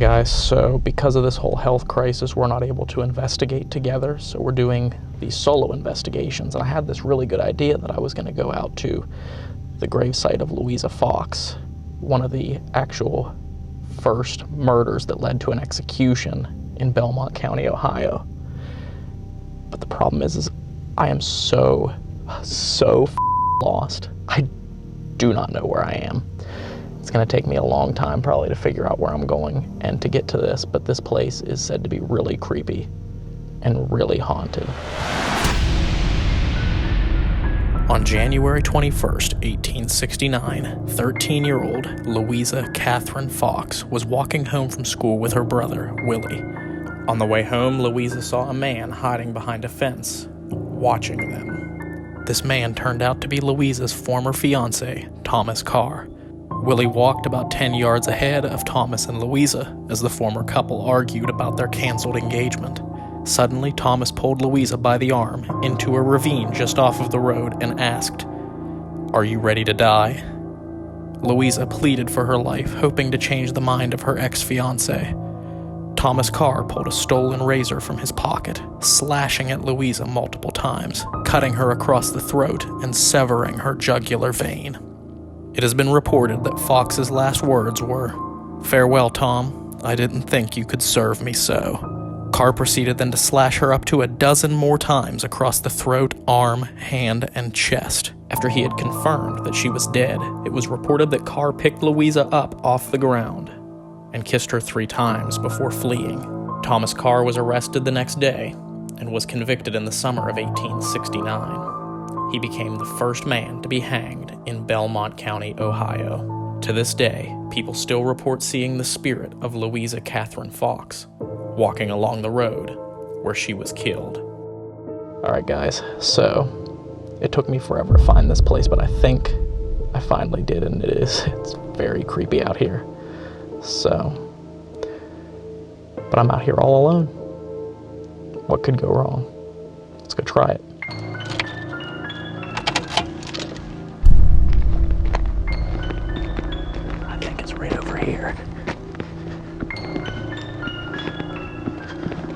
guys, so because of this whole health crisis, we're not able to investigate together, so we're doing these solo investigations. And I had this really good idea that I was going to go out to the gravesite of Louiza Fox, one of the actual first murders that led to an execution in Belmont County, Ohio. But the problem is I am so lost. I do not know where I am. It's going to take me a long time probably to figure out where I'm going and to get to this, but this place is said to be really creepy and really haunted. On January 21st, 1869, 13-year-old Louiza Catherine Fox was walking home from school with her brother, Willie. On the way home, Louisa saw a man hiding behind a fence, watching them. This man turned out to be Louisa's former fiance, Thomas Carr. Willie walked about 10 yards ahead of Thomas and Louisa as the former couple argued about their canceled engagement. Suddenly, Thomas pulled Louisa by the arm into a ravine just off of the road and asked, "Are you ready to die?" Louisa pleaded for her life, hoping to change the mind of her ex-fiance. Thomas Carr pulled a stolen razor from his pocket, slashing at Louisa multiple times, cutting her across the throat and severing her jugular vein. It has been reported that Fox's last words were, "Farewell, Tom. I didn't think you could serve me so." Carr proceeded then to slash her up to a dozen more times across the throat, arm, hand, and chest. After he had confirmed that she was dead, it was reported that Carr picked Louisa up off the ground and kissed her 3 times before fleeing. Thomas Carr was arrested the next day and was convicted in the summer of 1869. He became the first man to be hanged in Belmont County, Ohio. To this day, people still report seeing the spirit of Louiza Catherine Fox walking along the road where she was killed. Alright guys, so it took me forever to find this place, but I think I finally did, and it's very creepy out here. So, but I'm out here all alone. What could go wrong? Let's go try it. I think it's right over here.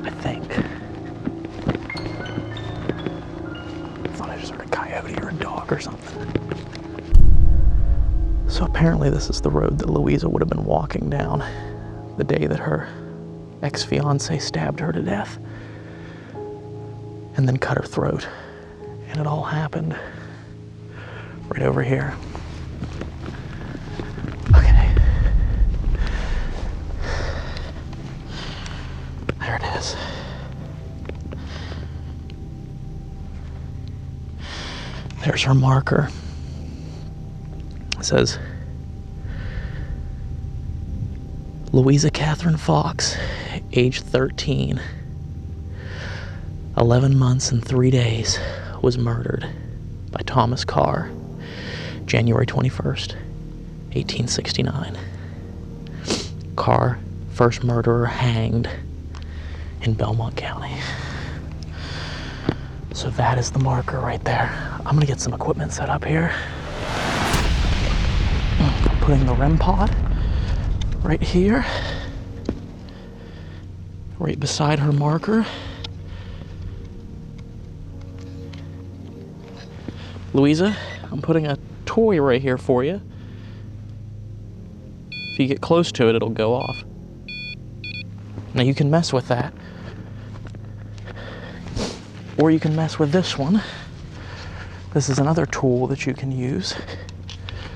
I think. I thought I just heard a coyote or a dog or something. So apparently this is the road that Louisa would have been walking down the day that her ex-fiance stabbed her to death and then cut her throat. And it all happened right over here. Okay. There it is. There's her marker. It says, Louiza Catherine Fox, age 13, 11 months and 3 days, was murdered by Thomas Carr, January 21st, 1869. Carr, first murderer hanged in Belmont County. So that is the marker right there. I'm gonna get some equipment set up here. I'm putting the REM pod right here, right beside her marker. Louisa, I'm putting a toy right here for you. If you get close to it, it'll go off. Now you can mess with that. Or you can mess with this one. This is another tool that you can use.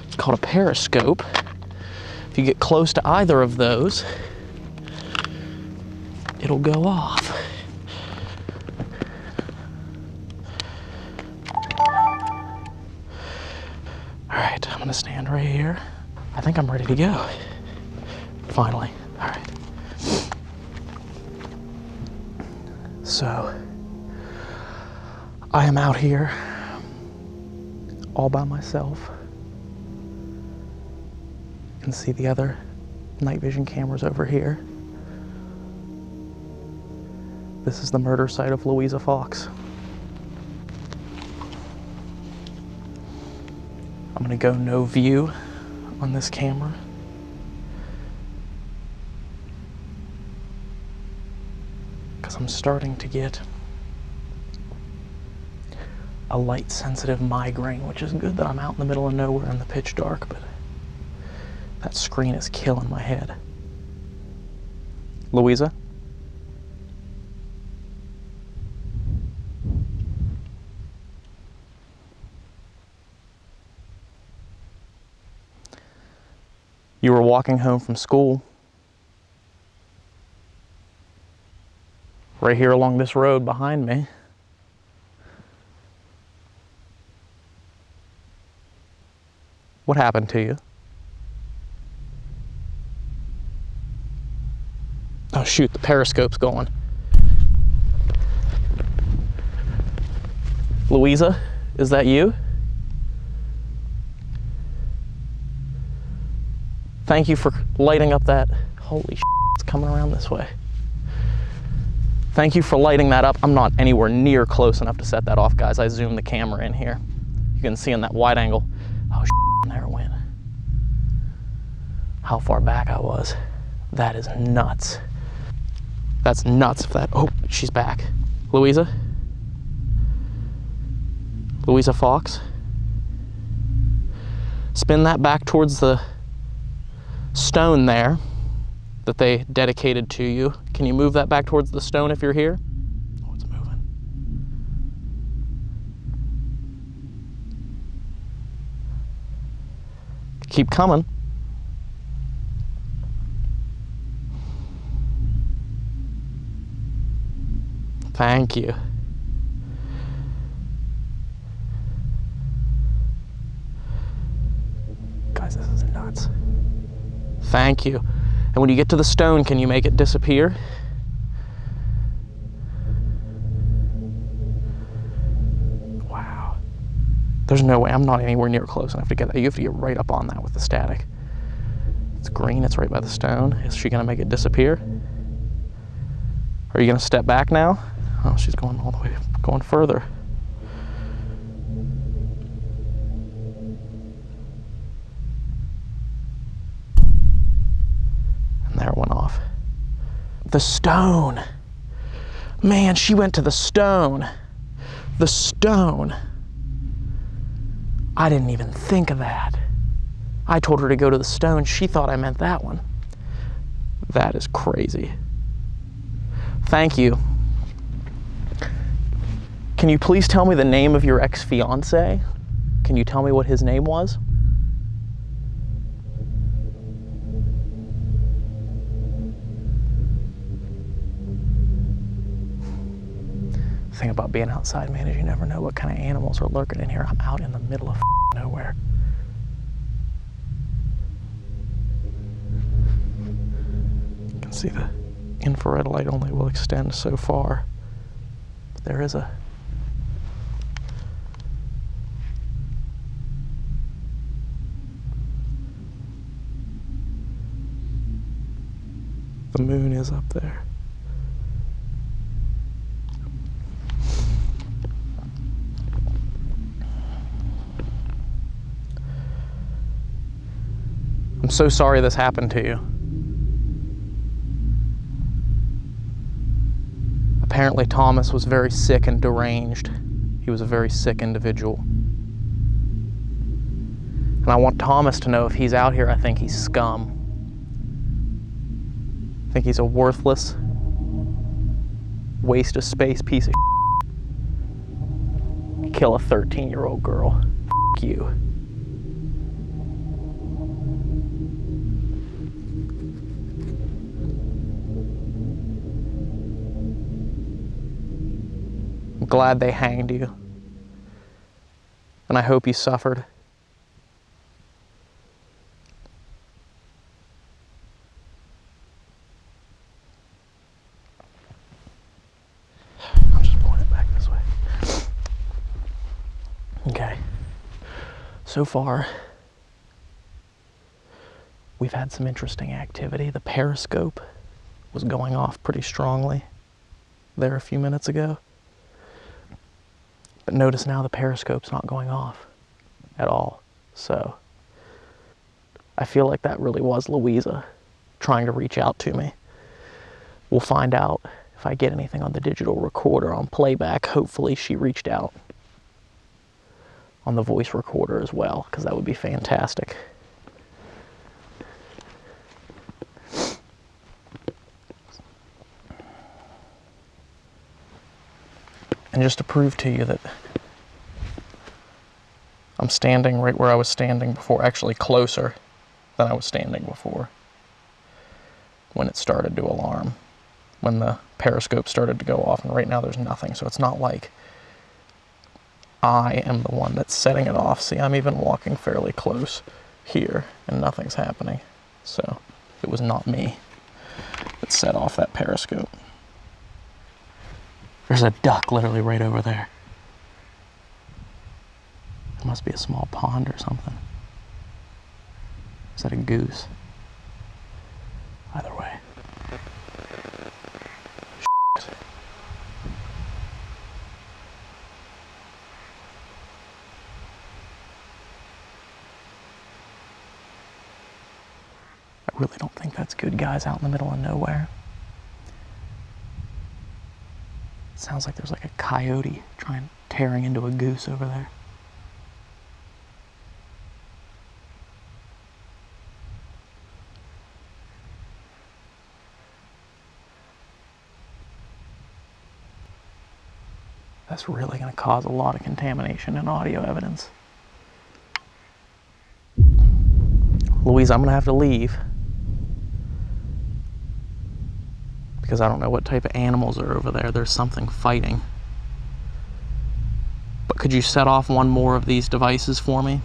It's called a periscope. If you get close to either of those, it'll go off. Alright, I'm gonna stand right here. I think I'm ready to go. Finally. Alright. So, I am out here all by myself. You can see the other night vision cameras over here. This is the murder site of Louiza Fox. I'm gonna go no view on this camera. because I'm starting to get a light sensitive migraine, which is good that I'm out in the middle of nowhere in the pitch dark, but that screen is killing my head. Louisa? You were walking home from school. Right here along this road behind me. What happened to you? Oh shoot, the periscope's going. Louisa, is that you? Thank you for lighting up that. Holy shit, it's coming around this way. Thank you for lighting that up. I'm not anywhere near close enough to set that off, guys. I zoomed the camera in here. You can see in that wide angle. Oh shit, there it went. How far back I was. That is nuts. That's nuts if that, oh, she's back. Louisa? Louiza Fox? Spin that back towards the stone there that they dedicated to you. Can you move that back towards the stone if you're here? Oh, it's moving. Keep coming. Thank you. Guys, this is nuts. Thank you. And when you get to the stone, can you make it disappear? Wow. There's no way. I'm not anywhere near close enough to get that. You have to get right up on that with the static. It's green. It's right by the stone. Is she going to make it disappear? Are you going to step back now? Oh, she's going all the way, going further. And there it went off. The stone. Man, she went to the stone. The stone. I didn't even think of that. I told her to go to the stone. She thought I meant that one. That is crazy. Thank you. Can you please tell me the name of your ex-fiance? Can you tell me what his name was? The thing about being outside, man, is you never know what kind of animals are lurking in here. I'm out in the middle of nowhere. You can see the infrared light only will extend so far. But there is a the moon is up there. I'm so sorry this happened to you. Apparently Thomas was very sick and deranged. He was a very sick individual. And I want Thomas to know if he's out here, I think he's scum. I think he's a worthless, waste of space piece of shit. Kill a 13-year-old girl. F you. I'm glad they hanged you. And I hope you suffered. I'll just point it back this way. Okay. So far, we've had some interesting activity. The periscope was going off pretty strongly there a few minutes ago. But notice now the periscope's not going off at all. So I feel like that really was Louisa trying to reach out to me. We'll find out if I get anything on the digital recorder on playback, hopefully she reached out on the voice recorder as well, because that would be fantastic. And just to prove to you that I'm standing right where I was standing before, actually closer than I was standing before, when it started to alarm, when the periscope started to go off, and right now there's nothing, so it's not like I am the one that's setting it off. See, I'm even walking fairly close here, and nothing's happening, so it was not me that set off that periscope. There's a duck literally right over there. It must be a small pond or something. Is that a goose? Either way. Shit. I really don't think that's good, guys, out in the middle of nowhere. Sounds like there's like a coyote tearing into a goose over there. That's really going to cause a lot of contamination in audio evidence. Louise, I'm going to have to leave, because I don't know what type of animals are over there. There's something fighting. But could you set off one more of these devices for me,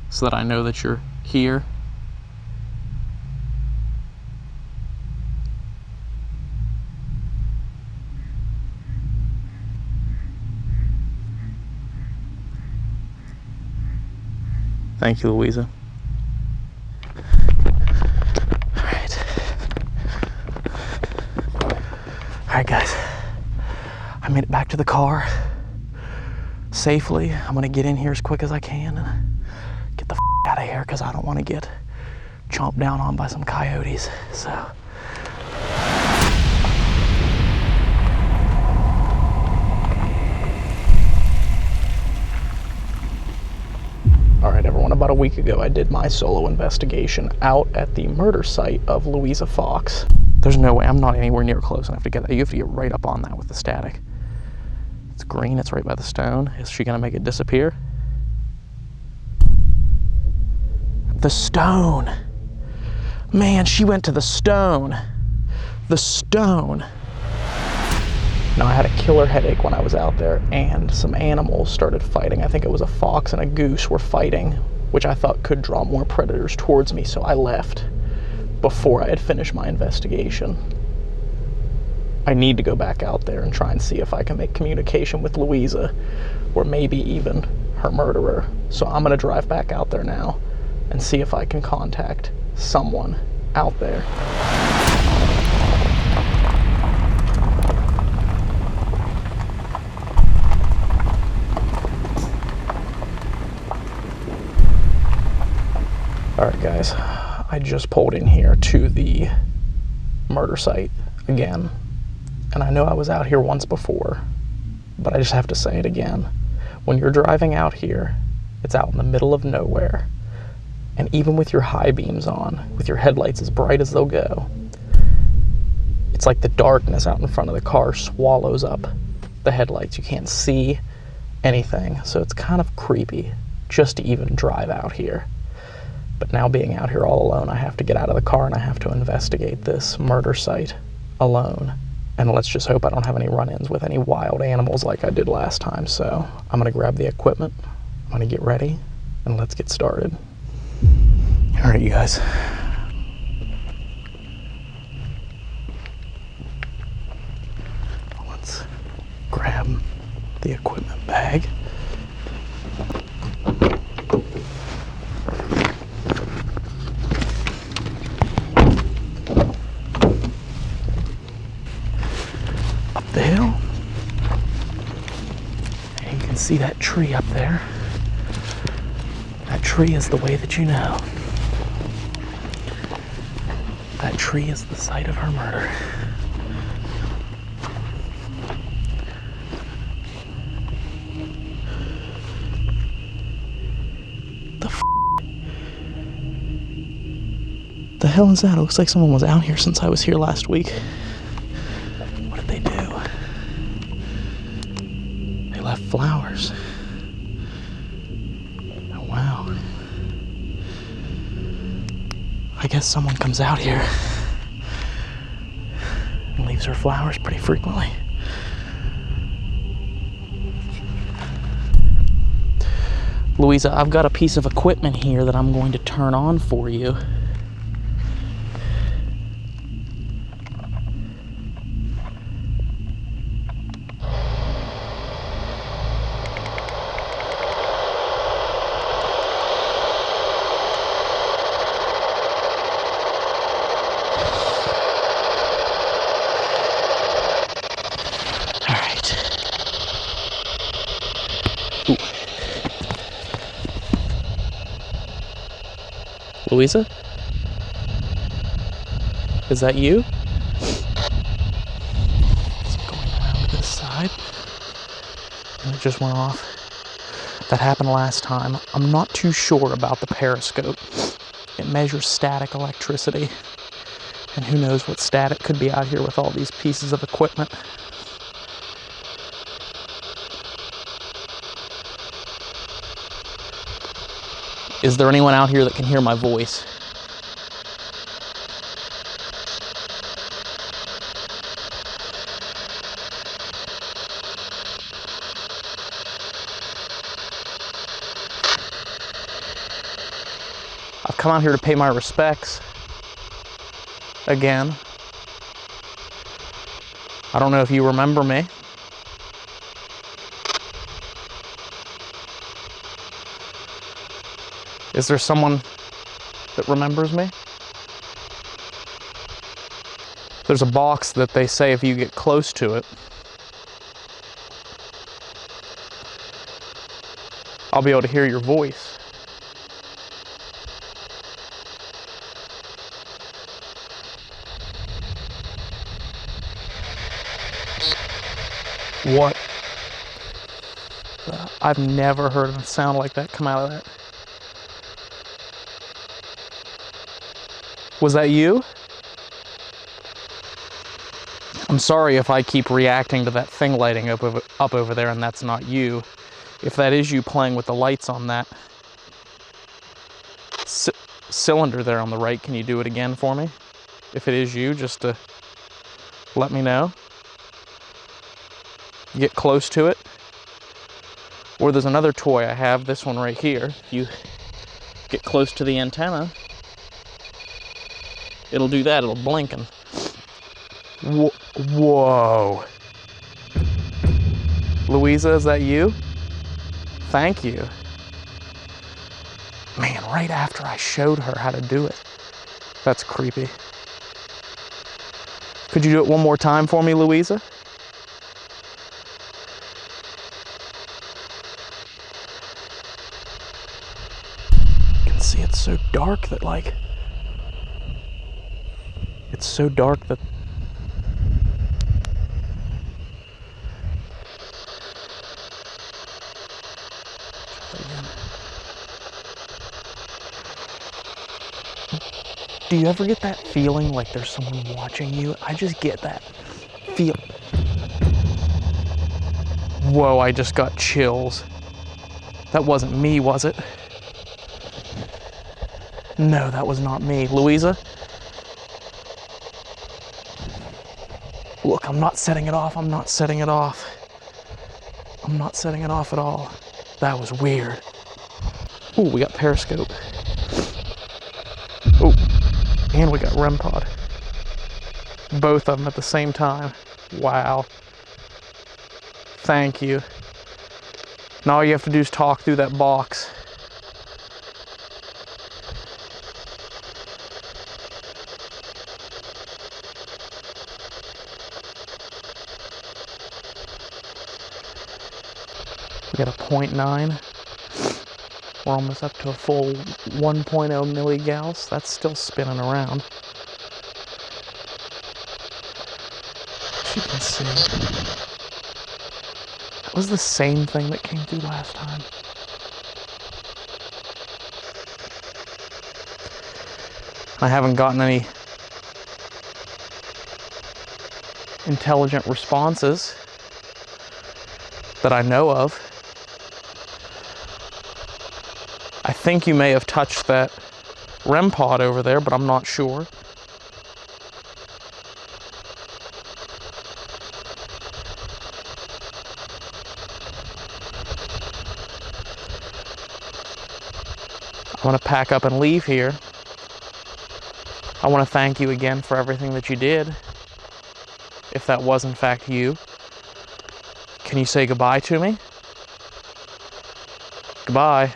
so that I know that you're here? Thank you, Louisa. Alright guys, I made it back to the car safely. I'm gonna get in here as quick as I can and get the out of here, because I don't want to get chomped down on by some coyotes. So alright everyone, about a week ago I did my solo investigation out at the murder site of Louiza Fox. There's no way, I'm not anywhere near close enough to get that. You have to get right up on that with the static. It's green, it's right by the stone. Is she gonna make it disappear? The stone! Man, she went to the stone. The stone. Now, I had a killer headache when I was out there, and some animals started fighting. I think it was a fox and a goose were fighting, which I thought could draw more predators towards me, so I left before I had finished my investigation. I need to go back out there and try and see if I can make communication with Louisa, or maybe even her murderer. So I'm gonna drive back out there now and see if I can contact someone out there. Alright guys, I just pulled in here to the murder site again, and I know I was out here once before, but I just have to say it again. When you're driving out here, it's out in the middle of nowhere, and even with your high beams on, with your headlights as bright as they'll go, it's like the darkness out in front of the car swallows up the headlights. You can't see anything, so it's kind of creepy just to even drive out here. But now, being out here all alone, I have to get out of the car and I have to investigate this murder site alone. And let's just hope I don't have any run-ins with any wild animals like I did last time. So I'm gonna grab the equipment, I'm gonna get ready, and let's get started. All right, you guys. Let's grab the equipment bag. The hill, and you can see that tree up there. That tree is the way that you know. That tree is the site of her murder. The hell is that? It looks like someone was out here since I was here last week. What did they do? They left flowers. Oh, wow. I guess someone comes out here and leaves her flowers pretty frequently. Louisa, I've got a piece of equipment here that I'm going to turn on for you. Louisa? Is that you? It's going around to this side. And it just went off. That happened last time. I'm not too sure about the periscope. It measures static electricity. And who knows what static could be out here with all these pieces of equipment. Is there anyone out here that can hear my voice? I've come out here to pay my respects. Again. I don't know if you remember me. Is there someone that remembers me? There's a box that they say if you get close to it, I'll be able to hear your voice. What? I've never heard a sound like that come out of that. Was that you? I'm sorry if I keep reacting to that thing lighting up over there and that's not you. If that is you playing with the lights on that cylinder there on the right, can you do it again for me? If it is you, just to let me know. Get close to it. Or there's another toy I have, this one right here. You get close to the antenna, it'll do that, it'll blink and... Whoa. Louisa, is that you? Thank you. Man, right after I showed her how to do it. That's creepy. Could you do it one more time for me, Louisa? You can see it's so dark that, like... It's so dark that... Do you ever get that feeling like there's someone watching you? I just get that feel. Whoa, I just got chills. That wasn't me, was it? No, that was not me. Louisa? Look, I'm not setting it off. I'm not setting it off. I'm not setting it off at all. That was weird. Ooh, we got periscope. Ooh. And we got REM pod. Both of them at the same time. Wow. Thank you. Now all you have to do is talk through that box. We got a 0.9. We're almost up to a full 1.0 milligauss. That's still spinning around. As you can see, that was the same thing that came through last time. I haven't gotten any intelligent responses that I know of. I think you may have touched that REM pod over there, but I'm not sure. I want to pack up and leave here. I want to thank you again for everything that you did. If that was in fact you, can you say goodbye to me? Goodbye.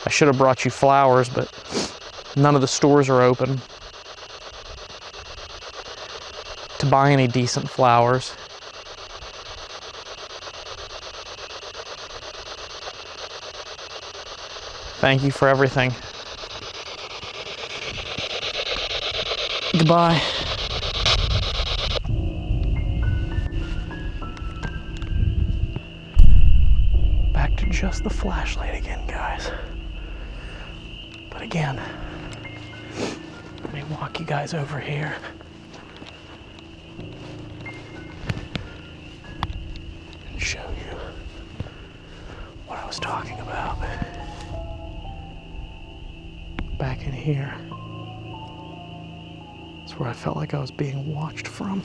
I should have brought you flowers, but none of the stores are open to buy any decent flowers. Thank you for everything. Goodbye. Back to just the flashlight again, guys. But again, let me walk you guys over here. And show you what I was talking about. Back in here, it's where I felt like I was being watched from.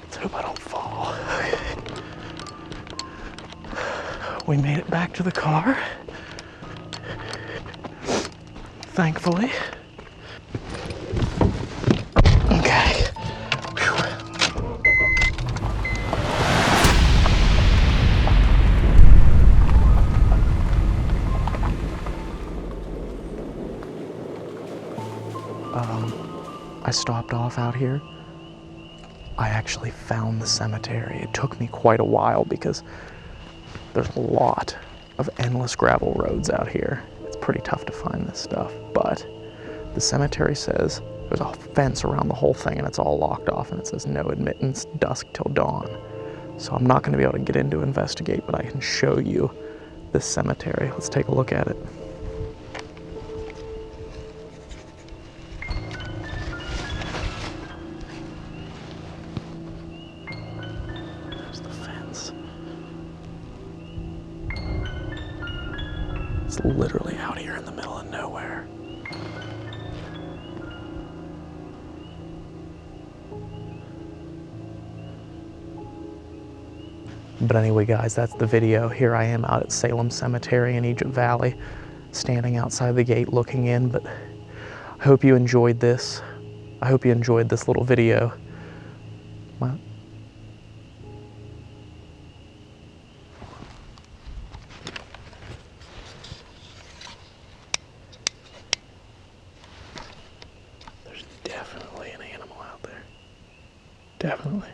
Let's hope I don't fall. We made it back to the car, thankfully. Okay. I stopped off out here. I actually found the cemetery. It took me quite a while because there's a lot of endless gravel roads out here. It's pretty tough to find this stuff, but the cemetery says there's a fence around the whole thing and it's all locked off and it says no admittance, dusk till dawn. So I'm not gonna be able to get in to investigate, but I can show you this cemetery. Let's take a look at it. There's the fence. It's literally out here in the middle of nowhere. But anyway, guys, that's the video. Here I am out at Salem Cemetery in Egypt Valley, standing outside the gate looking in, but I hope you enjoyed this. I hope you enjoyed this little video. Well, there's definitely an animal out there. Definitely.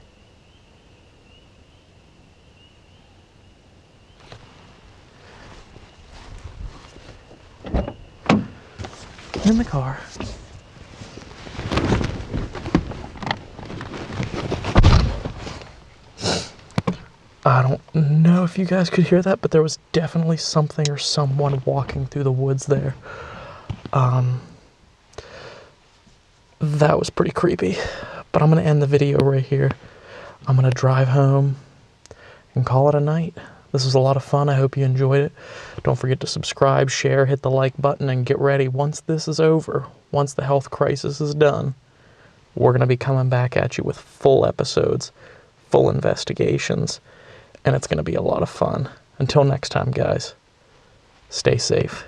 Get in the car. I don't know if you guys could hear that, but there was definitely something or someone walking through the woods there. That was pretty creepy, but I'm gonna end the video right here. I'm gonna drive home and call it a night. This was a lot of fun. I hope you enjoyed it. Don't forget to subscribe, share, hit the like button, and get ready. Once this is over, once the health crisis is done, we're gonna be coming back at you with full episodes, full investigations, and it's gonna be a lot of fun. Until next time, guys, stay safe.